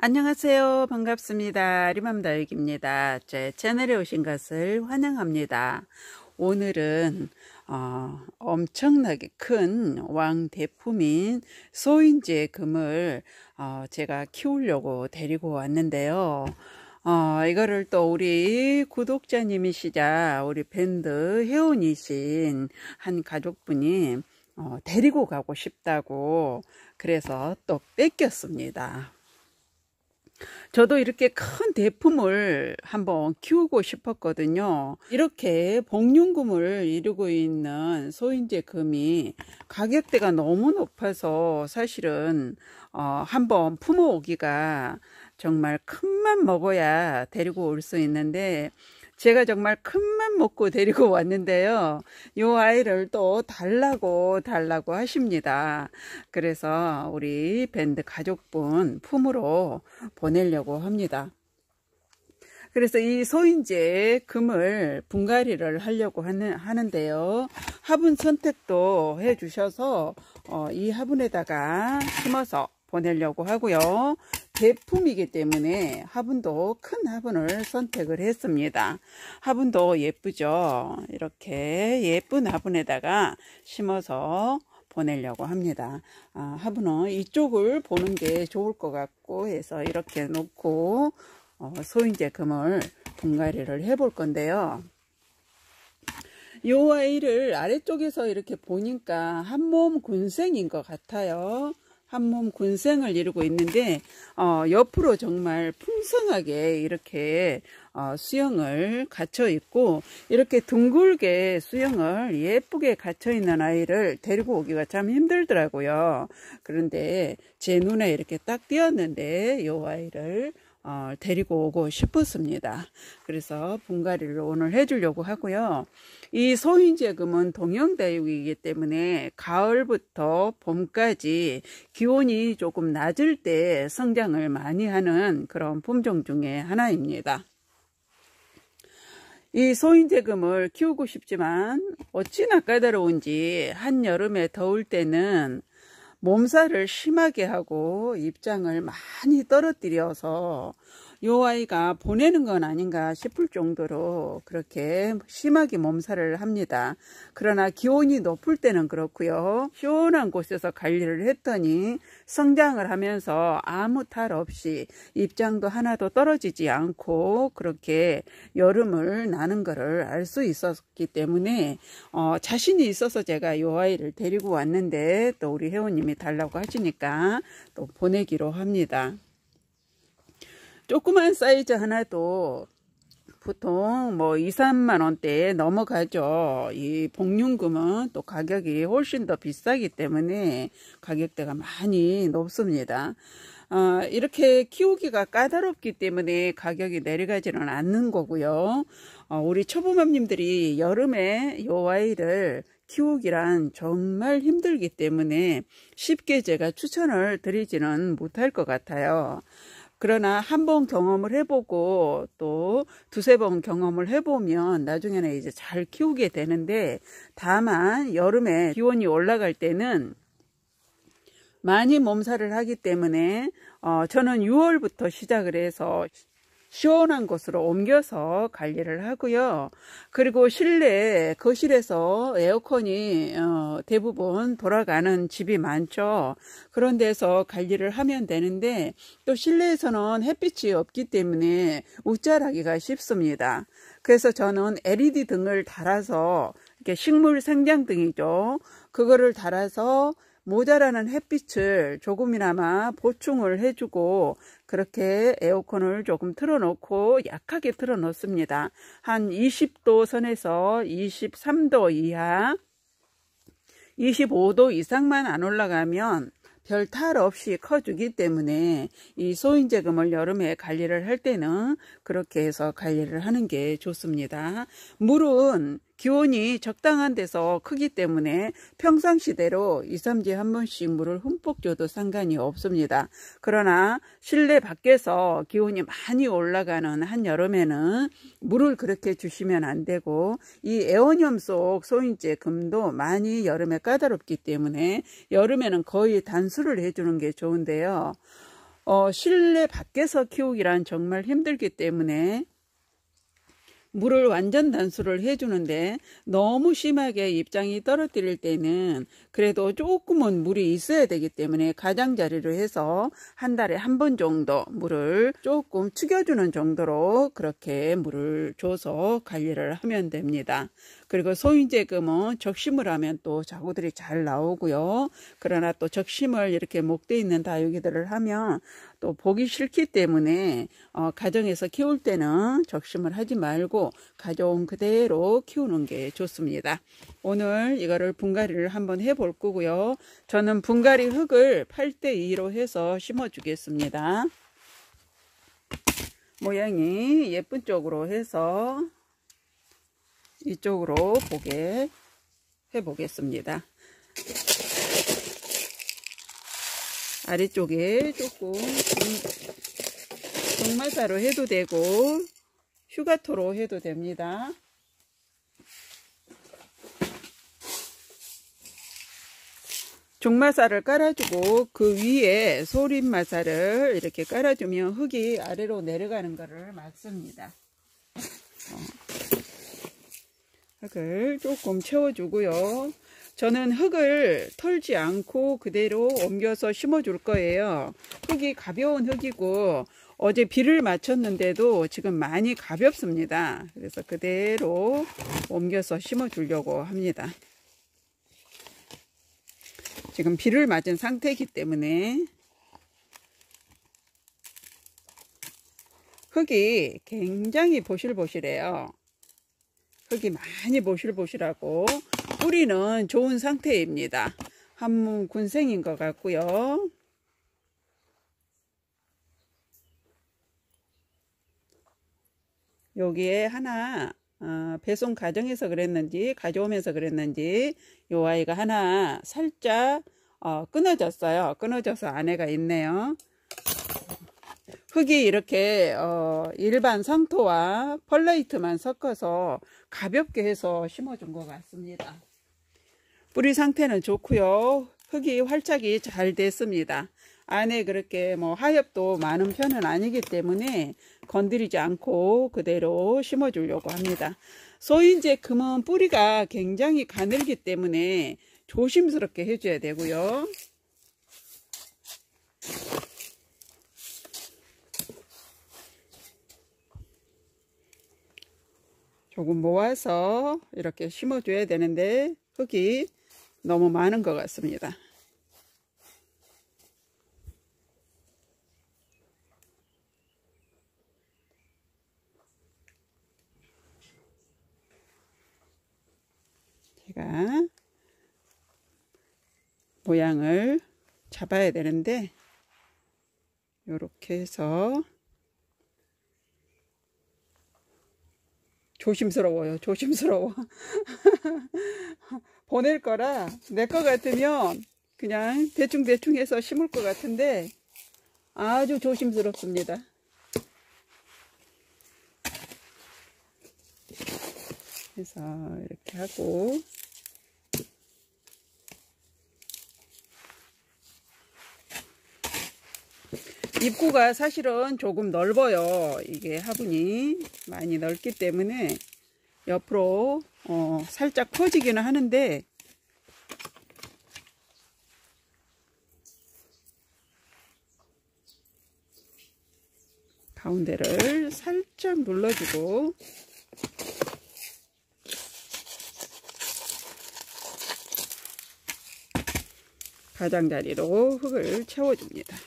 안녕하세요. 반갑습니다. 리맘다육입니다. 제 채널에 오신 것을 환영합니다. 오늘은 엄청나게 큰 왕대품인 소인지의 금을 제가 키우려고 데리고 왔는데요. 이거를 또 우리 구독자님이시자 우리 밴드 회원이신 한 가족분이 데리고 가고 싶다고 그래서 또 뺏겼습니다. 저도 이렇게 큰 대품을 한번 키우고 싶었거든요. 이렇게 복륜금을 이루고 있는 소인지 금이 가격대가 너무 높아서 사실은 한번 품어오기가 정말 큰맘 먹어야 데리고 올 수 있는데 제가 정말 큰맘 먹고 데리고 왔는데요. 요 아이를 또 달라고 하십니다. 그래서 우리 밴드 가족분 품으로 보내려고 합니다. 그래서 이 소인지 금을 분갈이를 하려고 하는데요. 화분 선택도 해 주셔서 이 화분에다가 심어서 보내려고 하고요. 대품이기 때문에 화분도 큰 화분을 선택을 했습니다. 화분도 예쁘죠. 이렇게 예쁜 화분에다가 심어서 보내려고 합니다. 화분은 이쪽을 보는 게 좋을 것 같고 해서 이렇게 놓고 소인지 금을 분갈이를 해 볼 건데요. 요 아이를 아래쪽에서 이렇게 보니까 한몸 군생인 것 같아요. 한몸 군생을 이루고 있는데 옆으로 정말 풍성하게 이렇게 수영을 갖춰 있고 이렇게 둥글게 수영을 예쁘게 갖춰 있는 아이를 데리고 오기가 참 힘들더라고요. 그런데 제 눈에 이렇게 딱 띄었는데 이 아이를 데리고 오고 싶었습니다. 그래서 분갈이를 오늘 해주려고 하고요. 이 소인지 금은 동형다육이기 때문에 가을부터 봄까지 기온이 조금 낮을 때 성장을 많이 하는 그런 품종 중에 하나입니다. 이 소인지 금을 키우고 싶지만 어찌나 까다로운지 한여름에 더울 때는 몸살을 심하게 하고 입장을 많이 떨어뜨려서 요 아이가 보내는 건 아닌가 싶을 정도로 그렇게 심하게 몸살을 합니다. 그러나 기온이 높을 때는 그렇고요. 시원한 곳에서 관리를 했더니 성장을 하면서 아무 탈 없이 입장도 하나도 떨어지지 않고 그렇게 여름을 나는 것을 알 수 있었기 때문에 자신이 있어서 제가 요 아이를 데리고 왔는데 또 우리 회원님이 달라고 하시니까 또 보내기로 합니다. 조그만 사이즈 하나도 보통 뭐 2, 3만 원대에 넘어가죠. 이 복륜금은 또 가격이 훨씬 더 비싸기 때문에 가격대가 많이 높습니다. 이렇게 키우기가 까다롭기 때문에 가격이 내려가지는 않는 거고요. 우리 초보맘님들이 여름에 이 아이를 키우기란 정말 힘들기 때문에 쉽게 제가 추천을 드리지는 못할 것 같아요. 그러나 한번 경험을 해보고 또 두세 번 경험을 해보면 나중에는 이제 잘 키우게 되는데 다만 여름에 기온이 올라갈 때는 많이 몸살을 하기 때문에 저는 6월부터 시작을 해서 시원한 곳으로 옮겨서 관리를 하고요. 그리고 실내 거실에서 에어컨이 대부분 돌아가는 집이 많죠. 그런 데서 관리를 하면 되는데 또 실내에서는 햇빛이 없기 때문에 웃자라기가 쉽습니다. 그래서 저는 LED 등을 달아서 이렇게 식물 생장등이죠. 그거를 달아서 모자라는 햇빛을 조금이나마 보충을 해주고 그렇게 에어컨을 조금 틀어놓고 약하게 틀어놓습니다. 한 20도 선에서 23도 이하 25도 이상만 안 올라가면 별 탈 없이 커주기 때문에 이 소인지 금을 여름에 관리를 할 때는 그렇게 해서 관리를 하는 게 좋습니다. 물은 기온이 적당한 데서 크기 때문에 평상시대로 2, 3주에 한 번씩 물을 흠뻑 줘도 상관이 없습니다. 그러나 실내 밖에서 기온이 많이 올라가는 한여름에는 물을 그렇게 주시면 안 되고 이 에어늄 속 소인지 금도 많이 여름에 까다롭기 때문에 여름에는 거의 단수를 해주는 게 좋은데요. 실내 밖에서 키우기란 정말 힘들기 때문에 물을 완전 단수를 해주는데 너무 심하게 입장이 떨어뜨릴 때는 그래도 조금은 물이 있어야 되기 때문에 가장자리로 해서 한 달에 한 번 정도 물을 조금 축여주는 정도로 그렇게 물을 줘서 관리를 하면 됩니다. 그리고 소인제금은 적심을 하면 또 자구들이 잘 나오고요. 그러나 또 적심을 이렇게 목대 있는 다육이들을 하면 또 보기 싫기 때문에 가정에서 키울 때는 적심을 하지 말고 가져온 그대로 키우는 게 좋습니다. 오늘 이거를 분갈이를 한번 해볼 거고요. 저는 분갈이 흙을 8대2로 해서 심어 주겠습니다. 모양이 예쁜 쪽으로 해서 이쪽으로 보게 해 보겠습니다. 아래쪽에 조금 종마사로 해도 되고 휴가토로 해도 됩니다. 종마사를 깔아주고 그 위에 소림마사를 이렇게 깔아주면 흙이 아래로 내려가는 것을 막습니다. 흙을 조금 채워주고요. 저는 흙을 털지 않고 그대로 옮겨서 심어 줄 거예요. 흙이 가벼운 흙이고 어제 비를 맞췄는데도 지금 많이 가볍습니다. 그래서 그대로 옮겨서 심어 주려고 합니다. 지금 비를 맞은 상태이기 때문에 흙이 굉장히 보실보실해요. 흙이 많이 보실보실하고 뿌리는 좋은 상태입니다. 한몸 군생인 것 같고요. 여기에 하나 배송 과정에서 그랬는지 가져오면서 그랬는지 이 아이가 하나 살짝 끊어졌어요. 끊어져서 안에가 있네요. 흙이 이렇게 일반 상토와 펄레이트만 섞어서 가볍게 해서 심어준 것 같습니다. 뿌리 상태는 좋고요. 흙이 활착이 잘 됐습니다. 안에 그렇게 하엽도 많은 편은 아니기 때문에 건드리지 않고 그대로 심어 주려고 합니다. 소인제금은 뿌리가 굉장히 가늘기 때문에 조심스럽게 해줘야 되고요. 조금 모아서 이렇게 심어 줘야 되는데 흙이 너무 많은 것 같습니다. 제가 모양을 잡아야 되는데 이렇게 해서 조심스러워요. 조심스러워. 보낼 거라 내 거 같으면 그냥 대충대충 해서 심을 것 같은데 아주 조심스럽습니다. 그래서 이렇게 하고 입구가 사실은 조금 넓어요. 이게 화분이 많이 넓기 때문에 옆으로 살짝 퍼지기는 하는데 가운데를 살짝 눌러주고 가장자리로 흙을 채워줍니다.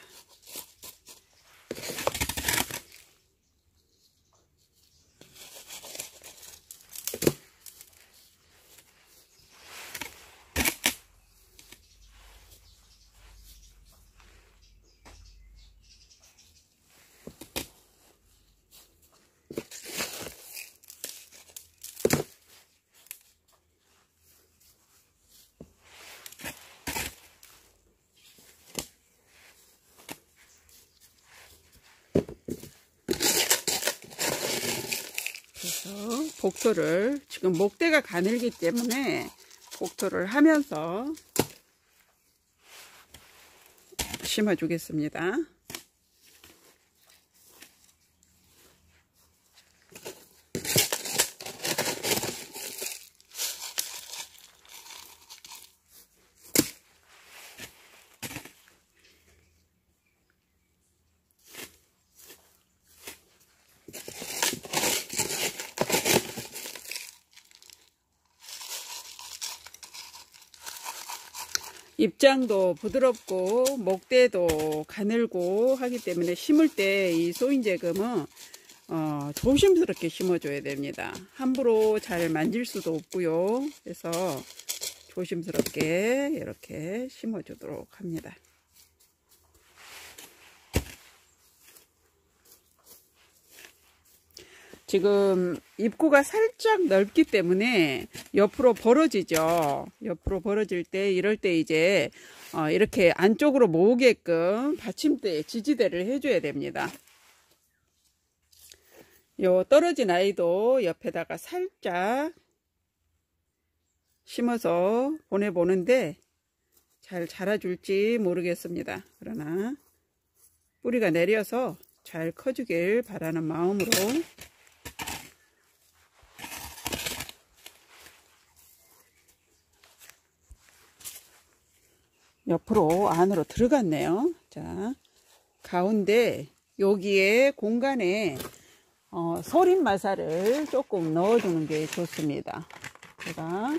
복토를 지금 목대가 가늘기 때문에 복토를 하면서 심어 주겠습니다. 입장도 부드럽고 목대도 가늘고 하기 때문에 심을 때 이 소인제금은 조심스럽게 심어줘야 됩니다. 함부로 잘 만질 수도 없고요. 그래서 조심스럽게 이렇게 심어주도록 합니다. 지금 입구가 살짝 넓기 때문에 옆으로 벌어지죠. 옆으로 벌어질 때 이럴 때 이제 이렇게 안쪽으로 모으게끔 받침대, 지지대를 해줘야 됩니다. 요 떨어진 아이도 옆에다가 살짝 심어서 보내보는데 잘 자라줄지 모르겠습니다. 그러나 뿌리가 내려서 잘 커주길 바라는 마음으로 옆으로 안으로 들어갔네요. 자, 가운데 여기에 공간에 소림마사를 조금 넣어주는 게 좋습니다. 제가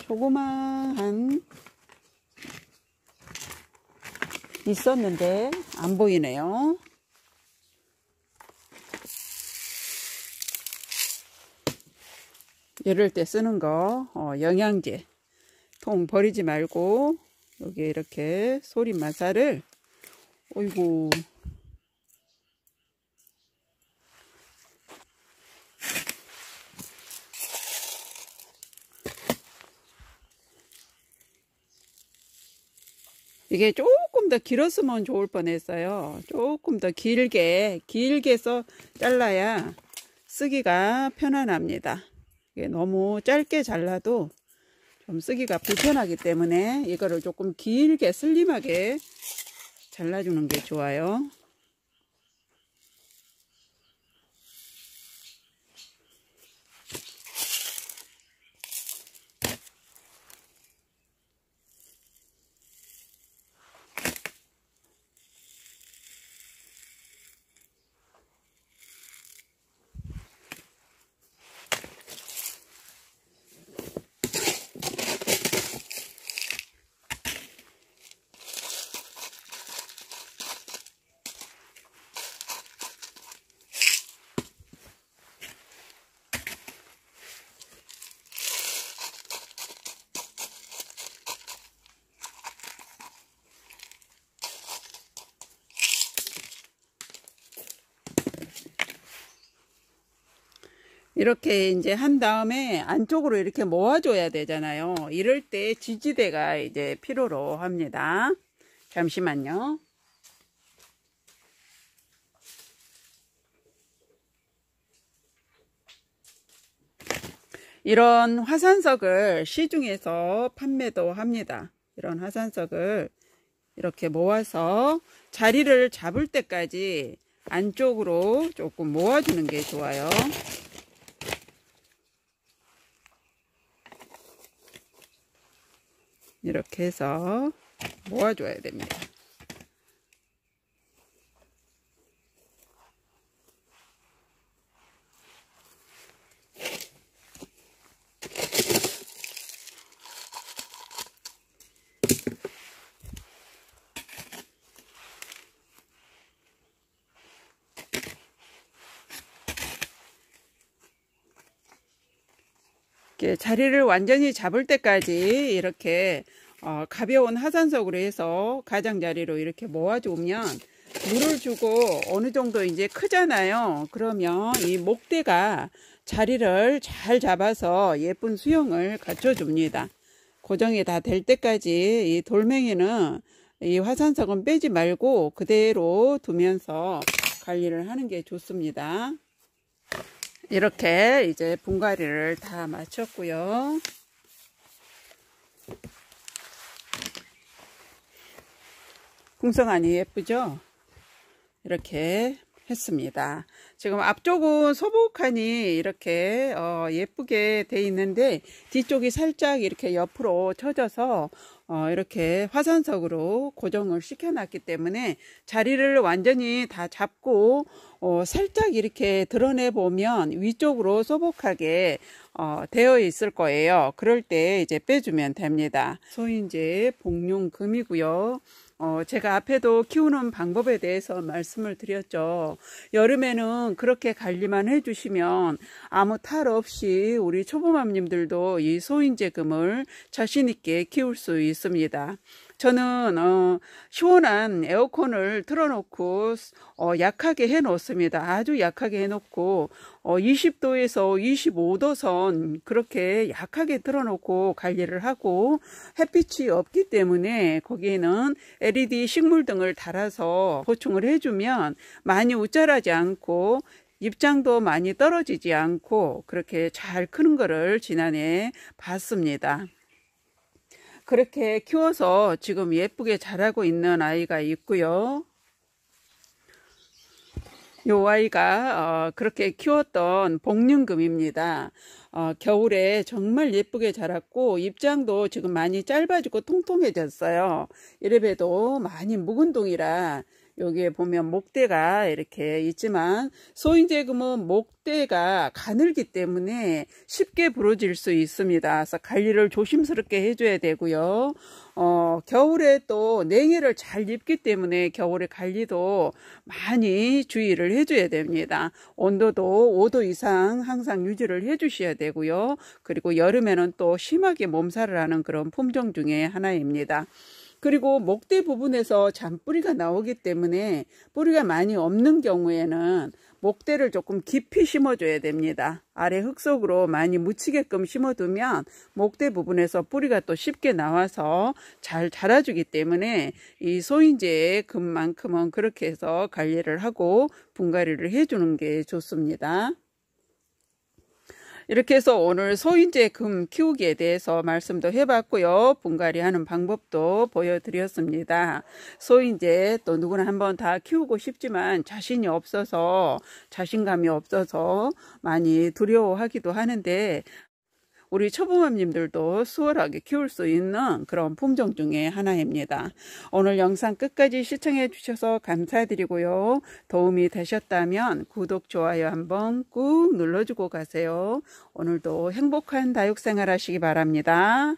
조그마한 있었는데 안 보이네요. 이럴 때 쓰는 거 영양제 통 버리지 말고 여기에 이렇게 소림마사를 어이구 이게 조금 더 길었으면 좋을 뻔했어요. 조금 더 길게 서 잘라야 쓰기가 편안합니다. 이게 너무 짧게 잘라도 좀 쓰기가 불편하기 때문에 이거를 조금 길게 슬림하게 잘라주는 게 좋아요. 이렇게 이제 한 다음에 안쪽으로 이렇게 모아줘야 되잖아요. 이럴 때 지지대가 이제 필요로 합니다. 잠시만요. 이런 화산석을 시중에서 판매도 합니다. 이런 화산석을 이렇게 모아서 자리를 잡을 때까지 안쪽으로 조금 모아주는 게 좋아요. 이렇게 해서 모아줘야 됩니다. 이렇게 자리를 완전히 잡을 때까지 이렇게 가벼운 화산석으로 해서 가장자리로 이렇게 모아주면 물을 주고 어느 정도 이제 크잖아요. 그러면 이 목대가 자리를 잘 잡아서 예쁜 수영을 갖춰줍니다. 고정이 다 될 때까지 이 돌멩이는 이 화산석은 빼지 말고 그대로 두면서 관리를 하는 게 좋습니다. 이렇게 이제 분갈이를 다 마쳤고요. 풍성하니 예쁘죠? 이렇게 했습니다. 지금 앞쪽은 소복하니 이렇게 예쁘게 돼 있는데 뒤쪽이 살짝 이렇게 옆으로 쳐져서 이렇게 화산석으로 고정을 시켜놨기 때문에 자리를 완전히 다 잡고 살짝 이렇게 드러내 보면 위쪽으로 소복하게 되어 있을 거예요. 그럴 때 이제 빼주면 됩니다. 소인제 복룡금이고요. 제가 앞에도 키우는 방법에 대해서 말씀을 드렸죠. 여름에는 그렇게 관리만 해주시면 아무 탈 없이 우리 초보맘님들도 이 소인제금을 자신 있게 키울 수 있습니다. 저는 시원한 에어컨을 틀어놓고 약하게 해 놓습니다. 아주 약하게 해 놓고 20도에서 25도 선 그렇게 약하게 틀어놓고 관리를 하고, 햇빛이 없기 때문에 거기에는 LED 식물등을 달아서 보충을 해주면 많이 웃자라지 않고 입장도 많이 떨어지지 않고 그렇게 잘 크는 거를 지난해 봤습니다. 그렇게 키워서 지금 예쁘게 자라고 있는 아이가 있고요. 요 아이가 그렇게 키웠던 복륜금입니다. 겨울에 정말 예쁘게 자랐고 입장도 지금 많이 짧아지고 통통해졌어요. 이래봬도 많이 묵은 동이라 여기에 보면 목대가 이렇게 있지만, 소인제금은 목대가 가늘기 때문에 쉽게 부러질 수 있습니다. 그래서 관리를 조심스럽게 해줘야 되고요. 겨울에 또 냉해를 잘 입기 때문에 겨울에 관리도 많이 주의를 해줘야 됩니다. 온도도 5도 이상 항상 유지를 해주셔야 되고요. 그리고 여름에는 또 심하게 몸살을 하는 그런 품종 중에 하나입니다. 그리고 목대 부분에서 잔뿌리가 나오기 때문에 뿌리가 많이 없는 경우에는 목대를 조금 깊이 심어줘야 됩니다. 아래 흙 속으로 많이 묻히게끔 심어두면 목대 부분에서 뿌리가 또 쉽게 나와서 잘 자라주기 때문에 이 소인제의 금만큼은 그렇게 해서 관리를 하고 분갈이를 해주는 게 좋습니다. 이렇게 해서 오늘 소인제 금 키우기에 대해서 말씀도 해봤고요. 분갈이 하는 방법도 보여드렸습니다. 소인제 또 누구나 한번 다 키우고 싶지만 자신이 없어서, 자신감이 없어서 많이 두려워하기도 하는데, 우리 초보맘님들도 수월하게 키울 수 있는 그런 품종 중에 하나입니다. 오늘 영상 끝까지 시청해 주셔서 감사드리고요. 도움이 되셨다면 구독, 좋아요 한번 꾹 눌러주고 가세요. 오늘도 행복한 다육생활 하시기 바랍니다.